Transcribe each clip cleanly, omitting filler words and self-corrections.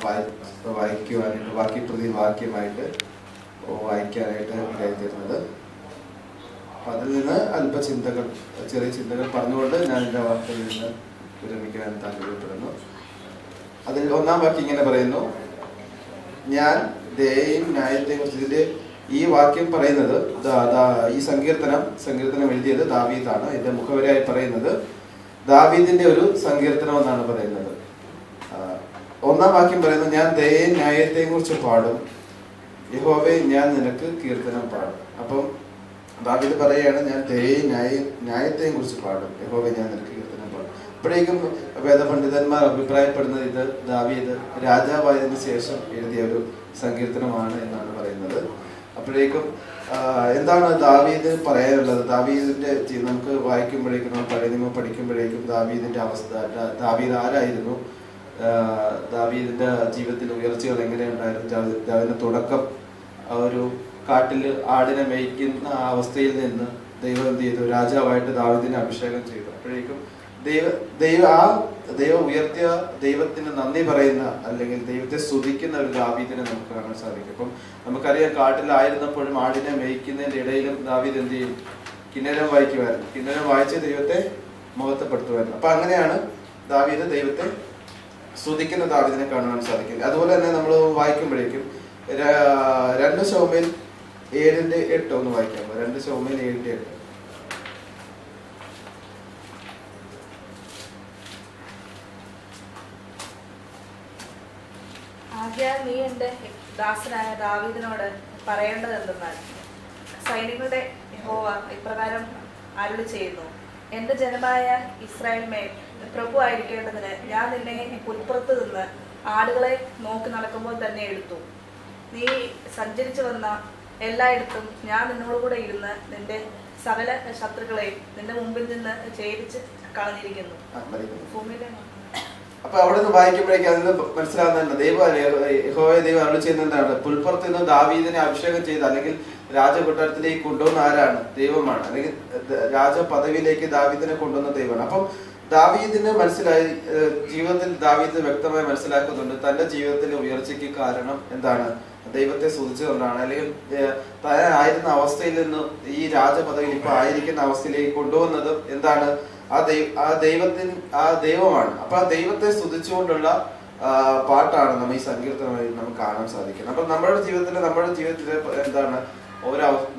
വായിക്കുവാനായിട്ട് വാക്യപ്രതി വാക്യമായിട്ട് വായിക്കാനായിട്ട് ഇടയായിത്തീരുന്നത്. അപ്പം അതിൽ നിന്ന് അല്പ ചിന്തകൾ, ചെറിയ ചിന്തകൾ പറഞ്ഞുകൊണ്ട് ഞാൻ എൻ്റെ വാർത്തയിൽ നിന്ന് വിരമിക്കാൻ താല്പര്യപ്പെടുന്നു. അതിൽ ഒന്നാം വാക്യം ഇങ്ങനെ പറയുന്നു: ഞാൻ ദയയും ന്യായത്തെയും കുറിച്ച്. ഇതിന്റെ ഈ വാക്യം പറയുന്നത് ഈ സങ്കീർത്തനം എഴുതിയത് ദാവീദാണ്. ഇതിന്റെ മുഖവരായി പറയുന്നത് ദാവീദിന്റെ ഒരു സങ്കീർത്തനം എന്നാണ് പറയുന്നത്. ഒന്നാം വാക്യം പറയുന്നത്: ഞാൻ ദയയും ന്യായത്തെയും കുറിച്ച് പാടും, യഹോവേ ഞാൻ നിനക്ക് കീർത്തനം പാടും. അപ്പം ദാവീദ് പറയുകയാണ്, ഞാൻ ദയയും ന്യായത്തെയും കുറിച്ച് പാടും, യഹോവേ ഞാൻ നിനക്ക് കീർത്തനം പാടും. അപ്പോഴേക്കും വേദപണ്ഡിതന്മാർ അഭിപ്രായപ്പെടുന്നത് ഇത് ദാവീദ് രാജാവായതിനു ശേഷം എഴുതിയ ഒരു സങ്കീർത്തനമാണ് എന്നാണ് പറയുന്നത്. അപ്പോഴേക്കും എന്താണ് ദാവീദ് പറയാനുള്ളത്? ദാവീദിന്റെ നമുക്ക് വായിക്കുമ്പോഴേക്കും, നമ്മൾ പഴയ നിയമം പഠിക്കുമ്പോഴേക്കും ദാവീദിന്റെ അവസ്ഥ, ദാവീദ് ആരായിരുന്നു, ദാവീദിന്റെ ജീവിതത്തിൽ ഉയർച്ചകൾ എങ്ങനെയുണ്ടായിരുന്നു, ദാവീദിന്റെ തുടക്കം ഒരു കാട്ടിൽ ആടിനെ മേയ്ക്കുന്ന അവസ്ഥയിൽ നിന്ന് ദൈവം എന്ത് ചെയ്തു? രാജാവായിട്ട് ദാവീദിനെ അഭിഷേകം ചെയ്തു. അപ്പോഴേക്കും ദൈവം ഉയർത്തിയ ദൈവത്തിന് നന്ദി പറയുന്ന, അല്ലെങ്കിൽ ദൈവത്തെ സ്തുതിക്കുന്ന ഒരു ദാവീദിനെ നമുക്ക് കാണാൻ സാധിക്കും. അപ്പം നമുക്കറിയാം, കാട്ടിലായിരുന്നപ്പോഴും ആടിനെ മേയ്ക്കുന്നതിന്റെ ഇടയിലും ദാവീദ് എന്ത് ചെയ്യും? കിന്നരം വായിക്കുമായിരുന്നു. കിന്നരം വായിച്ച് ദൈവത്തെ മഹത്വപ്പെടുത്തുമായിരുന്നു. അപ്പൊ അങ്ങനെയാണ് ദാവീദ് ദൈവത്തെ സ്തുതിക്കുന്ന ദാവീദിനെ കാണാൻ സാധിക്കും. അതുപോലെ തന്നെ നമ്മൾ വായിക്കുമ്പോഴേക്കും 2 ശമൂവേൽ 7:8 ഒന്ന് വായിക്കാം. 2 ശമൂവേൽ 7:8. ആകയാൽ നീ എൻ്റെ ദാസനായ ദാവീദിനോട് പറയേണ്ടത് എന്തെന്നാൽ, സൈന്യങ്ങളുടെ യഹോവ ഇപ്രകാരം അരുളി ചെയ്യുന്നു: എൻ്റെ ജനമായ ഇസ്രായേൽ മേൽ പ്രഭു ആയിരിക്കേണ്ടതിന് ഞാൻ നിന്നെ പുൽപ്പുറത്ത് നിന്ന് ആടുകളെ നോക്കി നടക്കുമ്പോൾ തന്നെ എടുത്തു. നീ സഞ്ചരിച്ചു വന്ന എല്ലായിടത്തും ഞാൻ നിന്നോടുകൂടെ ഇരുന്ന് നിന്റെ സകല ശത്രുക്കളെയും നിന്റെ മുമ്പിൽ നിന്ന് ഛേദിച്ച് കളഞ്ഞിരിക്കുന്നു. ഭൂമിയിലെ അപ്പൊ അവിടെ നിന്ന് വായിക്കുമ്പോഴേക്കും അതിൽ നിന്ന് മനസ്സിലാകുന്ന യഹോവയെ ദൈവം അരുളി ചെയ്യുന്ന എന്താണ്? പുൽപ്പുറത്ത് നിന്ന് ദാവീദിനെ അഭിഷേകം ചെയ്ത്, അല്ലെങ്കിൽ രാജകൊട്ടാരത്തിലേക്ക് കൊണ്ടുവന്ന ആരാണ്? ദൈവമാണ്. അല്ലെങ്കിൽ രാജപദവിയിലേക്ക് ദാവീദിനെ കൊണ്ടുവന്ന ദൈവമാണ്. അപ്പം ദാവീദിന് മനസ്സിലായി, ജീവിതത്തിൽ ദാവീദ് വ്യക്തമായി മനസ്സിലാക്കുന്നുണ്ട്, തന്റെ ജീവിതത്തിലെ ഉയർച്ചയ്ക്ക് കാരണം എന്താണ്? ദൈവത്തെ സ്തുതിച്ചുകൊണ്ടാണ്. അല്ലെങ്കിൽ ആയിരുന്ന അവസ്ഥയിൽ നിന്ന് ഈ രാജപദവിയിൽ ഇപ്പൊ ആയിരിക്കുന്ന അവസ്ഥയിലേക്ക് കൊണ്ടുവന്നത് എന്താണ്? ആ ദൈവമാണ്. അപ്പൊ ആ ദൈവത്തെ സ്തുതിച്ചുകൊണ്ടുള്ള പാട്ടാണ് നമ്മൾ ഈ സങ്കീർത്തനമായി നമുക്ക് കാണാൻ സാധിക്കുന്നത്. അപ്പൊ നമ്മുടെ ജീവിതത്തിലെ എന്താണ്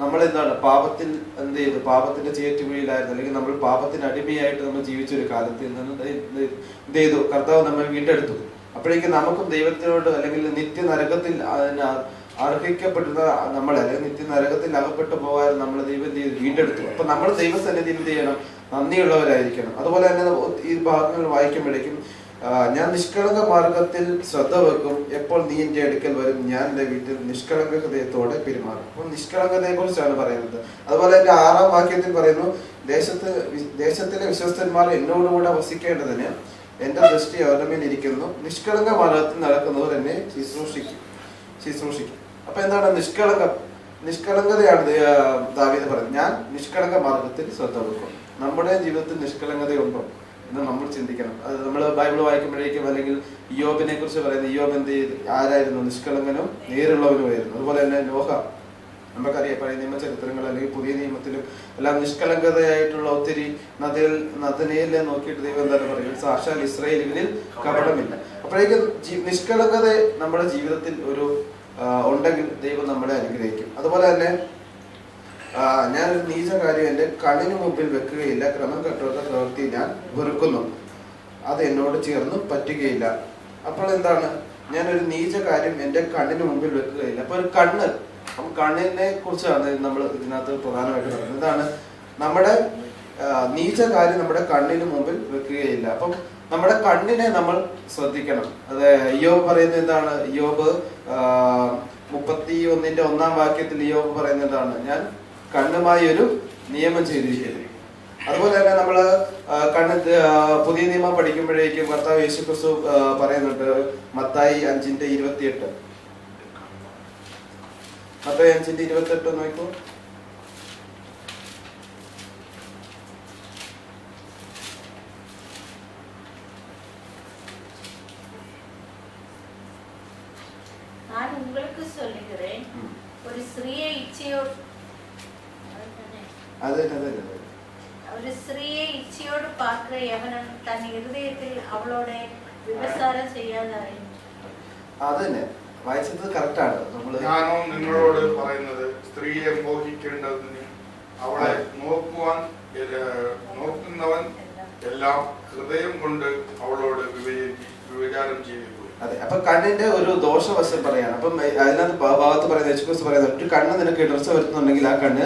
നമ്മളെന്താണ് പാപത്തിൽ എന്ത് ചെയ്തു? പാപത്തിന്റെ ചേറ്റുകുഴിയിലായിരുന്നു, അല്ലെങ്കിൽ നമ്മൾ പാപത്തിന് അടിമയായിട്ട് നമ്മൾ ജീവിച്ചൊരു കാലത്തിൽ നിന്ന് എന്ത് ചെയ്തു? കർത്താവ് നമ്മൾ വീണ്ടെടുത്തു. അപ്പോഴേക്കും നമുക്കും ദൈവത്തിനോട്, അല്ലെങ്കിൽ നിത്യനരകത്തിൽ അർഹിക്കപ്പെടുന്ന നമ്മളെ, അല്ലെങ്കിൽ നിത്യനരകത്തിൽ അകപ്പെട്ടു പോകാൻ നമ്മൾ ദൈവം വീണ്ടെടുത്തു. അപ്പൊ നമ്മൾ ദൈവസന്നിധി എന്ത് ചെയ്യണം? നന്ദിയുള്ളവരായിരിക്കണം. അതുപോലെ തന്നെ ഈ ഭാഗങ്ങൾ വായിക്കുമ്പോഴേക്കും ഞാൻ നിഷ്കളങ്ക മാർഗത്തിൽ ശ്രദ്ധ വെക്കും, എപ്പോൾ നീ എൻ്റെ അടുക്കൽ വരും, ഞാൻ എൻ്റെ വീട്ടിൽ നിഷ്കളങ്ക ഹൃദയത്തോടെ പെരുമാറും. അപ്പം നിഷ്കളങ്കതയെ കുറിച്ചാണ് പറയുന്നത്. അതുപോലെ എൻ്റെ 6-ാം വാക്യത്തിൽ പറയുന്നു: ദേശത്തിലെ വിശ്വസ്തന്മാർ എന്നോടുകൂടെ വസിക്കേണ്ടതിന് എൻ്റെ ദൃഷ്ടി അവരുടെ മേൽ ഇരിക്കുന്നു, നിഷ്കളങ്ക മാർഗത്തിൽ നടക്കുന്നവർ എന്നെ ശുശ്രൂഷിക്കും. അപ്പൊ എന്താണ് നിഷ്കളങ്കതയാണ് ദാവീദ് പറയുന്നത്. ഞാൻ നിഷ്കളങ്ക മാർഗത്തിൽ ശ്രദ്ധ വെക്കും. നമ്മുടെ ജീവിതത്തിൽ നിഷ്കളങ്കതയുണ്ടോ എന്ന് നമ്മൾ ചിന്തിക്കണം. അത് നമ്മൾ ബൈബിൾ വായിക്കുമ്പോഴേക്കും, അല്ലെങ്കിൽ ഇയ്യോബിനെ കുറിച്ച് പറയുന്നത്, ഇയ്യോബ് എന്ത് ചെയ്ത്? ആരായിരുന്നു? നിഷ്കളങ്കനും നേരുള്ളവനുമായിരുന്നു. അതുപോലെ തന്നെ നോഹ, നമുക്കറിയാം പഴയ നിയമ ചരിത്രങ്ങൾ അല്ലെങ്കിൽ പുതിയ നിയമത്തിലും എല്ലാം നിഷ്കളങ്കതയായിട്ടുള്ള ഒത്തിരി നദനയിലെ നോക്കിയിട്ട് ദൈവം എന്താണ് പറയുന്നത്? സാക്ഷാൽ ഇസ്രായേലിൽ കപടമില്ല. അപ്പോഴേക്കും നിഷ്കളങ്കത നമ്മുടെ ജീവിതത്തിൽ ഒരു ഉണ്ടെങ്കിൽ ദൈവം നമ്മളെ അനുഗ്രഹിക്കും. അതുപോലെ തന്നെ ഞാനൊരു നീച കാര്യം എൻ്റെ കണ്ണിന് മുമ്പിൽ വെക്കുകയില്ല, ക്രമം കെട്ടാത്ത പ്രവൃത്തി ഞാൻ വെറുക്കുന്നു, അത് എന്നോട് ചേർന്ന് പറ്റുകയില്ല. അപ്പോൾ എന്താണ്? ഞാനൊരു നീച കാര്യം എൻ്റെ കണ്ണിന് മുമ്പിൽ വെക്കുകയില്ല. അപ്പൊ ഒരു കണ്ണിനെ കുറിച്ചാണ് നമ്മൾ ഇതിനകത്ത് പ്രധാനമായിട്ട് പറയുന്നത്. എന്താണ്? നമ്മുടെ നീച കാര്യം നമ്മുടെ കണ്ണിന് മുമ്പിൽ വെക്കുകയില്ല. അപ്പം നമ്മുടെ കണ്ണിനെ നമ്മൾ ശ്രദ്ധിക്കണം. അത് ഇയ്യോബ് പറയുന്നത് എന്താണ്? ഇയ്യോബ് 31-1 വാക്യത്തിൽ ഇയ്യോബ് പറയുന്നത് എന്താണ്? ഞാൻ കണ്ണുമായി ഒരു നിയമം ചെയ്തിരിക്കുന്നു. അതുപോലെ തന്നെ നമ്മൾ പുതിയ നിയമം പഠിക്കുമ്പോഴേക്കും കർത്താവ് യേശുക്രിസ്തു പറയുന്നുണ്ട്, മത്തായി 5:28. മത്തായി 5:28 നോക്കൂ. நான் உங்களுக்கு சொல்லுகிறேன், ஒரு ஸ்திரீயை இச்சையோடு ஒரு ஸ்திரீயை இச்சையோடு பார்க்கிற எவனும் தன் இருதயத்தில் அவளோட விபசாரம் ചെയ്യാതായി. അതന്നെ വായിച്ചത് കറക്റ്റാണ്. ഞാനോ നിങ്ങളോട് പറയുന്നത്, സ്ത്രീയെ മോഹിക്കേണ്ടതിന് അവളെ നോക്കുന്നവൻ എല്ലാം ഹൃദയം കൊണ്ട് അവളോട് വിചാരം ചെയ്തു. അതെ, അപ്പൊ കണ്ണിന്റെ ഒരു ദോഷവശം പറയാണ്. അപ്പം അതിനകത്ത് ഭാഗത്ത് പറയുന്നത്, യേശുക്രിസ്തു പറയുന്നത്, ഒരു കണ്ണ് നിനക്ക് ഇടർച്ച വരുത്തുന്നുണ്ടെങ്കിൽ ആ കണ്ണ്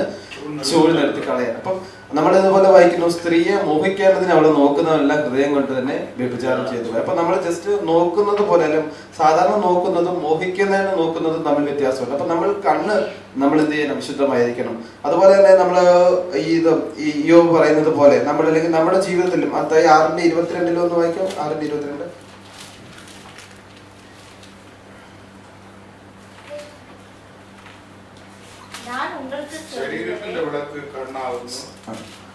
ചൂഴ്ന്നെടുത്ത് കളയാൻ. അപ്പം നമ്മൾ ഇതുപോലെ വായിക്കുന്നു, സ്ത്രീയെ മോഹിക്കേണ്ടതിന് അവളെ നോക്കുന്നതെല്ലാം ഹൃദയം കൊണ്ട് തന്നെ വ്യഭിചാരം ചെയ്തു. അപ്പൊ നമ്മൾ ജസ്റ്റ് നോക്കുന്നത് പോലെ, അല്ലെങ്കിൽ സാധാരണ നോക്കുന്നതും മോഹിക്കുന്നതിന് നോക്കുന്നതും തമ്മിൽ വ്യത്യാസമുണ്ട്. അപ്പൊ നമ്മൾ കണ്ണ് നമ്മൾ എന്ത് ചെയ്യണം? വിശുദ്ധമായിരിക്കണം. അതുപോലെ തന്നെ നമ്മൾ ഈ യോബ് പറയുന്നത് പോലെ നമ്മൾ, അല്ലെങ്കിൽ നമ്മുടെ ജീവിതത്തിലും, അതായത് 6:22 ഒന്ന് വായിക്കാം. 6:22.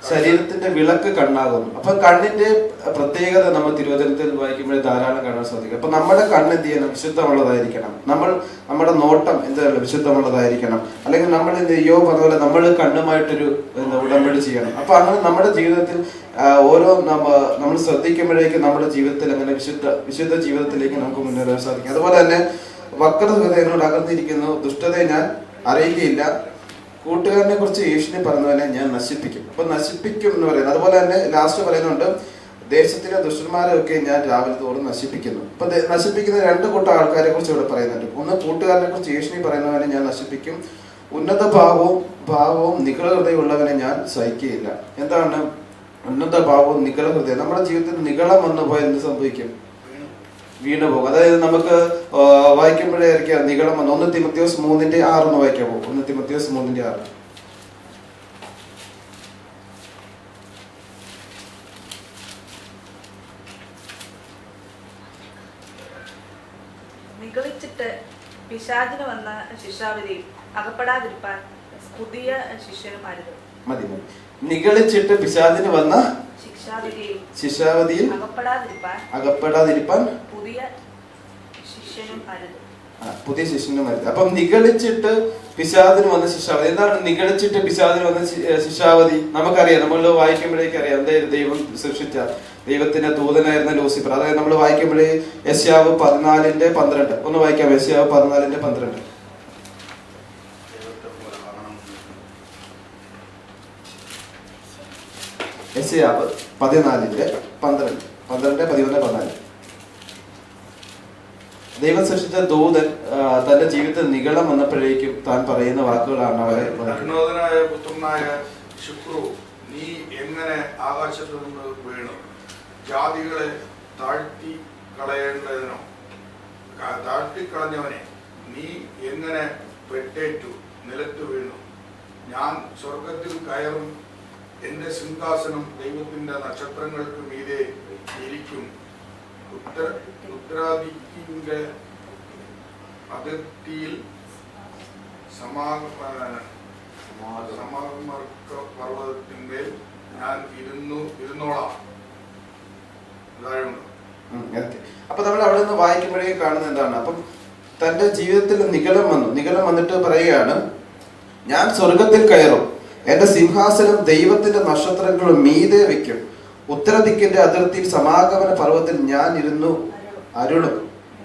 ശരീരത്തിന്റെ വിളക്ക് കണ്ണാകുന്നു. അപ്പൊ കണ്ണിന്റെ പ്രത്യേകത നമ്മൾ തിരുവചനത്തിൽ വായിക്കുമ്പോഴേ ധാരാളം കാണാൻ സാധിക്കും. അപ്പൊ നമ്മുടെ കണ്ണ് എന്ത് ചെയ്യണം? വിശുദ്ധമുള്ളതായിരിക്കണം. നമ്മുടെ നോട്ടം എന്താണ്? വിശുദ്ധമുള്ളതായിരിക്കണം. അല്ലെങ്കിൽ നമ്മൾ യോ പറഞ്ഞ പോലെ നമ്മൾ കണ്ണുമായിട്ടൊരു ഉടമ്പടി ചെയ്യണം. അപ്പൊ അങ്ങനെ നമ്മുടെ ജീവിതത്തിൽ ഓരോ നമ്മൾ ശ്രദ്ധിക്കുമ്പോഴേക്കും നമ്മുടെ ജീവിതത്തിൽ അങ്ങനെ വിശുദ്ധ ജീവിതത്തിലേക്ക് നമുക്ക് മുന്നേറാൻ സാധിക്കും. അതുപോലെ തന്നെ വക്ര ഹൃദയനോട് അകന്നിരിക്കുന്നു, ദുഷ്ടതയെ ഞാൻ അറിയുകയില്ല, കൂട്ടുകാരനെ കുറിച്ച് യേശുവിനെ പറഞ്ഞവനെ ഞാൻ നശിപ്പിക്കും. അപ്പൊ നശിപ്പിക്കും എന്ന് പറയുന്നത്. അതുപോലെ തന്നെ ലാസ്റ്റ് പറയുന്നുണ്ട്, ദേശത്തിലെ ദുഷ്ടന്മാരെയൊക്കെ ഞാൻ രാവിലെ തോറും നശിപ്പിക്കുന്നു. അപ്പൊ നശിപ്പിക്കുന്ന 2 കൂട്ടം ആൾക്കാരെ കുറിച്ച് ഇവിടെ പറയുന്നുണ്ട്. ഒന്ന്, കൂട്ടുകാരനെ കുറിച്ച് യേശുവിനെ പറയുന്നവനെ ഞാൻ നശിപ്പിക്കും. ഉന്നത ഭാവവും നിഗള ഹൃദയമുള്ളവനെ ഞാൻ സഹിക്കുകയില്ല. എന്താണ് ഉന്നത ഭാവവും നിഗള ഹൃദയം? നമ്മുടെ ജീവിതത്തിൽ നിഗളം വന്നു പോയാൽ എന്ത് സംഭവിക്കും? വീണു പോകും. അതായത് നമുക്ക് വായിക്കുമ്പോഴേ ആയിരിക്കാം നിഗളം വന്നു. 1 തിമോഥെയോസ് 3:6 ഒന്ന് വായിക്കാമോ? 1 തിമോഥെയോസ് 3:6. നിഗളിച്ചിട്ട് പിശാചിന് വന്ന ശിക്ഷാവിധി അകപ്പെടാതിരിപ്പാൻ പുതിയ ശിഷ്യനും അരുത്. മതി. നിഗളിച്ചിട്ട് പിശാചിന് വന്ന ശിക്ഷാവിധിയിൽ അകപ്പെടാതിരിപ്പാൻ പുതിയ ശിഷ്യനും അരുത്. അപ്പം നിഗളിച്ചിട്ട് പിശാചിന് വന്ന ശിക്ഷാവധി. എന്താണ് നിഗളിച്ചിട്ട് പിശാചിന് വന്ന ശിക്ഷാവധി? നമുക്കറിയാം, നമ്മൾ വായിക്കുമ്പോഴേക്കും അറിയാം. എന്തായാലും ദൈവം സൃഷ്ടിച്ച ദൈവത്തിന്റെ ദൂതനായിരുന്ന ലൂസിഫർ. അതായത് നമ്മൾ വായിക്കുമ്പോഴേ യെശയ്യാവ് 14:12 ഒന്ന് വായിക്കാം. യെശയ്യാവ് 14:12. യെശയ്യാവ് 14:12-14. ദൈവം സൃഷ്ടിച്ച ദൂതൻ തന്റെ ജീവിതത്തിൽ നിഗളം വന്നപ്പോഴേക്കും താൻ പറയുന്ന വാക്കുകളാണ് അവരെ. പുത്രനായ ശുക്രു, നീ എങ്ങനെ ആകാശത്തു നിന്ന് വീണു? ജാതികളെ താഴ്ത്തിക്കളഞ്ഞവനെ, നീ എങ്ങനെ പെട്ടേറ്റു നിലത്ത് വീണു? ഞാൻ സ്വർഗത്തിൽ കയറും, എന്റെ സിംഹാസനം ദൈവത്തിന്റെ നക്ഷത്രങ്ങൾക്ക് മീതെ ഇരിക്കും. ഉത്തരാദിക്കിന്റെ അതിർത്തിയിൽ പർവ്വതത്തിന്മേൽ ഞാൻ ഇരുന്നോളാം. അപ്പൊ നമ്മൾ അവിടെ നിന്ന് വായിക്കുമ്പോഴേ കാണുന്നത് എന്താണ്? അപ്പം തന്റെ ജീവിതത്തിൽ നിഗളം വന്നിട്ട് പറയുകയാണ്, ഞാൻ സ്വർഗത്തിൽ കയറും, എന്റെ സിംഹാസനം ദൈവത്തിന്റെ നക്ഷത്രങ്ങളും മീതെ വെക്കും. ഉത്തരദിക്കിന്റെ അതിർത്തിയിൽ സമാഗമന പർവ്വതത്തിൽ ഞാൻ ഇരുന്നു അരുളും.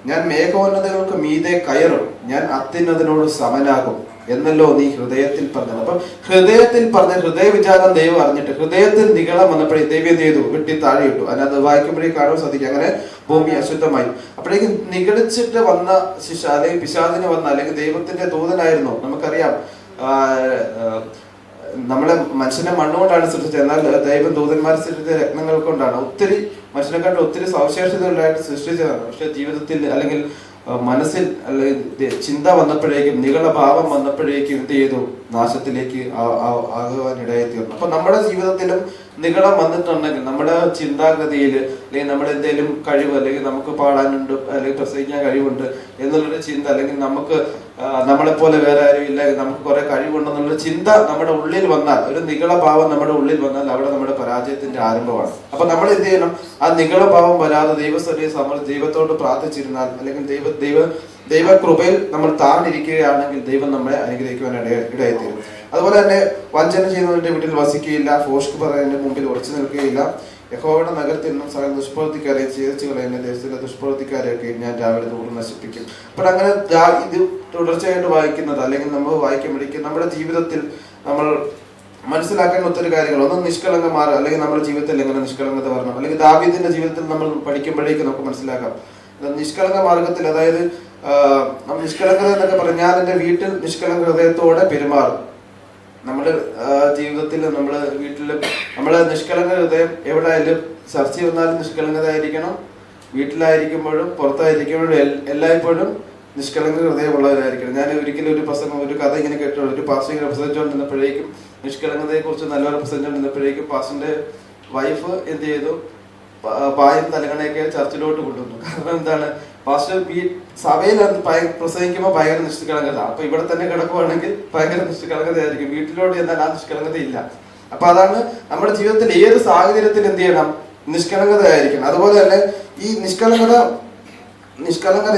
ഞാൻ മേഘോന്നതകൾക്ക് മീതെ കയറും, ഞാൻ അത്യുന്നതനോട് സമനാകും എന്നല്ലോ നീ ഹൃദയത്തിൽ പറഞ്ഞത്. അപ്പം ഹൃദയത്തിൽ പറഞ്ഞ ഹൃദയവിചാരം ദൈവം അറിഞ്ഞിട്ട് ഹൃദയത്തിൽ നിഗളം വന്നപ്പോഴേ ദൈവം എന്ത് ചെയ്തു? വെട്ടി താഴെ ഇട്ടു. അതിനകത്ത് വായിക്കുമ്പോഴേ കാണാൻ സാധിക്കും. അങ്ങനെ ഭൂമി അശുദ്ധമായി. അപ്പോഴേക്കും നിഗളിച്ചിട്ട് വന്ന ശിക്ഷ, അല്ലെങ്കിൽ പിശാചിന് വന്ന, അല്ലെങ്കിൽ ദൈവത്തിന്റെ ദൂതനായിരുന്നു. നമുക്കറിയാം, നമ്മളെ മനുഷ്യനെ മണ്ണുകൊണ്ടാണ് സൃഷ്ടിച്ചത്. എന്നാൽ ദൈവം ദൂതന്മാരെ സൃഷ്ടിച്ച രത്നങ്ങൾ കൊണ്ടാണ്. മനുഷ്യനെക്കാട്ട് ഒത്തിരി സവിശേഷതകളായിട്ട് സൃഷ്ടിച്ചതാണ്. പക്ഷെ ജീവിതത്തിൽ അല്ലെങ്കിൽ മനസ്സിൽ അല്ലെങ്കിൽ ചിന്ത വന്നപ്പോഴേക്കും, നിഗളഭാവം വന്നപ്പോഴേക്കും എന്ത് ചെയ്തു? നാശത്തിലേക്ക് ആകുവാനിടയായി തീർന്നു. അപ്പൊ നമ്മുടെ ജീവിതത്തിലും നിഗളം വന്നിട്ടുണ്ടെങ്കിൽ, നമ്മുടെ ചിന്താഗതിയിൽ അല്ലെങ്കിൽ നമ്മുടെ എന്തെങ്കിലും കഴിവ്, അല്ലെങ്കിൽ നമുക്ക് പാടാനുണ്ട്, അല്ലെങ്കിൽ പ്രസംഗിക്കാൻ കഴിവുണ്ട് എന്നുള്ളൊരു ചിന്ത, അല്ലെങ്കിൽ നമുക്ക് നമ്മളെപ്പോലെ വേറെ ആരും ഇല്ല, നമുക്ക് കുറെ കഴിവുണ്ടെന്നുള്ള ചിന്ത നമ്മുടെ ഉള്ളിൽ വന്നാൽ, ഒരു നിഗളഭാവം നമ്മുടെ ഉള്ളിൽ വന്നാൽ അവിടെ നമ്മുടെ പരാജയത്തിന്റെ ആരംഭമാണ്. അപ്പൊ നമ്മൾ എന്ത് ചെയ്യണം? ആ നിഗളഭാവം വരാതെ ദൈവത്തോട് പ്രാർത്ഥിച്ചിരുന്നാൽ, അല്ലെങ്കിൽ ദൈവകൃപയിൽ നമ്മൾ താഴ്ന്നിരിക്കുകയാണെങ്കിൽ ദൈവം നമ്മളെ അനുഗ്രഹിക്കുവാൻ ഇടയായിത്തീരും. അതുപോലെ തന്നെ വഞ്ചന ചെയ്യുന്നവന്റെ വീട്ടിൽ വസിക്കുകയില്ല, ഫോഷ്ക്ക് പറയുന്നതിന്റെ മുമ്പിൽ ഉറച്ചു നിൽക്കുകയില്ല. യഹോവയുടെ നഗരത്തിൽ നിന്നും സകല ദുഷ്പ്രവൃത്തിക്കാരെ ഛേദിച്ചു കളയുന്ന ദേശത്തിലെ ദുഷ്പ്രവൃത്തിക്കാരെയൊക്കെ ഞാൻ രാവിലെ തോറും നശിപ്പിക്കും. അപ്പോൾ അങ്ങനെ ഇത് തുടർച്ചയായിട്ട് വായിക്കുന്നത് അല്ലെങ്കിൽ നമ്മൾ വായിക്കുമ്പോഴേക്കും നമ്മുടെ ജീവിതത്തിൽ നമ്മൾ മനസ്സിലാക്കാൻ ഒത്തിരി കാര്യങ്ങൾ, ഒന്ന് നിഷ്കളങ്കമാർ അല്ലെങ്കിൽ നമ്മുടെ ജീവിതത്തിൽ എങ്ങനെ നിഷ്കളങ്കത വരണം, അല്ലെങ്കിൽ ദാവീദിന്റെ ജീവിതത്തിൽ നമ്മൾ പഠിക്കുമ്പോഴേക്കും നമുക്ക് മനസ്സിലാക്കാം നിഷ്കളങ്ക മാർഗത്തിൽ, അതായത് നിഷ്കളങ്കത എന്നൊക്കെ പറഞ്ഞാൽ ഞാൻ എൻ്റെ വീട്ടിൽ നിഷ്കളങ്ക ഹൃദയത്തോടെ പെരുമാറും. നമ്മുടെ ജീവിതത്തിൽ നമ്മുടെ വീട്ടിൽ നമ്മളെ നിഷ്കളങ്ക ഹൃദയം എവിടെയായാലും ചർച്ച വന്നാലും നിഷ്കളങ്കത ആയിരിക്കണം, വീട്ടിലായിരിക്കുമ്പോഴും പുറത്തായിരിക്കുമ്പോഴും എല്ലായ്പ്പോഴും നിഷ്കളങ്ക ഹൃദയമുള്ളവരായിരിക്കണം. ഞാൻ ഒരിക്കലും ഒരു പ്രസംഗം ഒരു കഥ ഇങ്ങനെ കേട്ടോളൂ. ഒരു പാസ്റ്റർ ഇങ്ങനെ പ്രസംഗിച്ചുകൊണ്ടിരുന്നപ്പോഴേക്കും നിഷ്കളങ്കതയെ കുറിച്ച് നല്ലപോലെ പ്രസംഗിച്ചുകൊണ്ടിരുന്നപ്പോഴേക്കും പാസ്റ്ററിന്റെ വൈഫ് എന്ത് ചെയ്തു, പായും തലകണയൊക്കെ ചർച്ചിലോട്ട് കൊണ്ടുവന്നു. കാരണം എന്താണ്, പാസ്റ്റർ സഭയിൽ പ്രസംഗിക്കുമ്പോൾ ഭയങ്കര നിഷ്കളങ്കത, അപ്പൊ ഇവിടെ തന്നെ കിടക്കുവാണെങ്കിൽ ഭയങ്കര നിഷ്കളങ്കതയായിരിക്കും, വീട്ടിലോട്ട് എന്നാൽ ആ നിഷ്കളങ്കത ഇല്ല. അപ്പൊ അതാണ് നമ്മുടെ ജീവിതത്തിൽ ഏത് സാഹചര്യത്തിൽ എന്ത് ചെയ്യണം, നിഷ്കളങ്കത ആയിരിക്കണം. അതുപോലെ തന്നെ ഈ നിഷ്കളങ്കത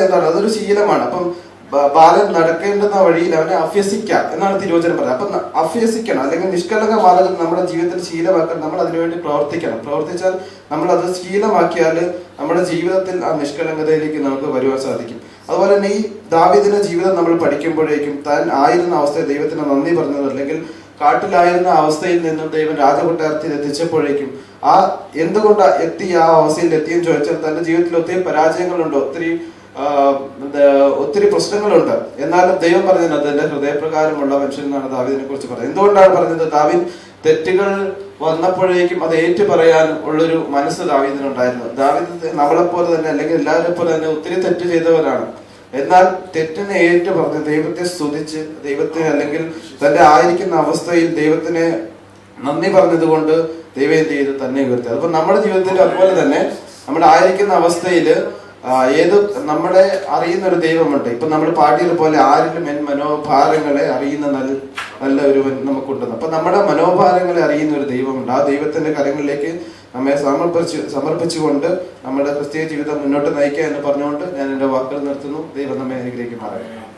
എന്താണ്, അതൊരു ശീലമാണ്. അപ്പം ബാലൻ നടക്കേണ്ടുന്ന വഴിയിൽ അവനെ അഭ്യസിക്കാം എന്നാണ് തിരുവചനം പറയുന്നത്. അപ്പം അഭ്യസിക്കണം, അല്ലെങ്കിൽ നിഷ്കളങ്ക മാർഗം നമ്മുടെ ജീവിതത്തിൽ ശീലമാക്കാൻ നമ്മൾ അതിനുവേണ്ടി പ്രവർത്തിക്കണം. പ്രവർത്തിച്ചാൽ നമ്മൾ അത് ശീലമാക്കിയാൽ നമ്മുടെ ജീവിതത്തിൽ ആ നിഷ്കളങ്കതയിലേക്ക് നമുക്ക് വരുവാൻ സാധിക്കും. അതുപോലെ തന്നെ ഈ ദാവീദിന്റെ ജീവിതം നമ്മൾ പഠിക്കുമ്പോഴേക്കും താൻ ആയിരുന്ന അവസ്ഥയെ ദൈവത്തിന് നന്ദി പറഞ്ഞത്, അല്ലെങ്കിൽ കാട്ടിലായിരുന്ന അവസ്ഥയിൽ നിന്നും ദൈവം രാജകൊട്ടാരത്തിൽ എത്തിച്ചപ്പോഴേക്കും ആ എന്തുകൊണ്ട് എത്തി ആ അവസ്ഥയിൽ എത്തിയെന്ന് ചോദിച്ചാൽ തന്റെ ജീവിതത്തിൽ ഒത്തിരി പരാജയങ്ങളുണ്ട്, ഒത്തിരി പ്രശ്നങ്ങളുണ്ട്. എന്നാലും ദൈവം പറഞ്ഞത് എന്റെ ഹൃദയപ്രകാരമുള്ള മനുഷ്യൻ എന്നാണ് ദാവീദിനെ കുറിച്ച് പറഞ്ഞത്. എന്തുകൊണ്ടാണ് പറഞ്ഞത്, ദാവീദ് തെറ്റുകൾ വന്നപ്പോഴേക്കും അത് ഏറ്റു പറയാൻ ഉള്ളൊരു മനസ്സ് ദാവീദിനുണ്ടായിരുന്നു. ദാവീദ് നമ്മളെപ്പോലെ തന്നെ അല്ലെങ്കിൽ എല്ലാവരെ പോലെ തന്നെ ഒത്തിരി തെറ്റ് ചെയ്തവരാണ്. എന്നാൽ തെറ്റിനെ ഏറ്റു പറഞ്ഞ് ദൈവത്തെ സ്തുതിച്ച് ദൈവത്തെ അല്ലെങ്കിൽ തന്റെ ആയിരിക്കുന്ന അവസ്ഥയിൽ ദൈവത്തിനെ നന്ദി പറഞ്ഞത് കൊണ്ട് ദൈവം എന്ത് ചെയ്തു, തന്നെ ഉയർത്തി. അപ്പൊ നമ്മുടെ ജീവിതത്തിൽ അതുപോലെ തന്നെ നമ്മുടെ ആയിരിക്കുന്ന അവസ്ഥയിൽ നമ്മുടെ അറിയുന്ന ഒരു ദൈവമുണ്ട്. ഇപ്പൊ നമ്മൾ പാടിയതുപോലെ ആരിലും എൻ മനോഭാരങ്ങളെ അറിയുന്ന നല്ല ഒരുവൻ നമുക്കുണ്ടെന്ന്. അപ്പൊ നമ്മുടെ മനോഭാരങ്ങളെ അറിയുന്ന ഒരു ദൈവമുണ്ട്. ആ ദൈവത്തിന്റെ കരങ്ങളിലേക്ക് നമ്മെ സമർപ്പിച്ചുകൊണ്ട് നമ്മുടെ ക്രിസ്തീയ ജീവിതം മുന്നോട്ട് നയിക്കുക എന്ന് പറഞ്ഞുകൊണ്ട് ഞാൻ എൻ്റെ വാക്കുകൾ നിർത്തുന്നു. ദൈവം നമ്മെ അനുഗ്രഹിക്കുമാറാകട്ടെ.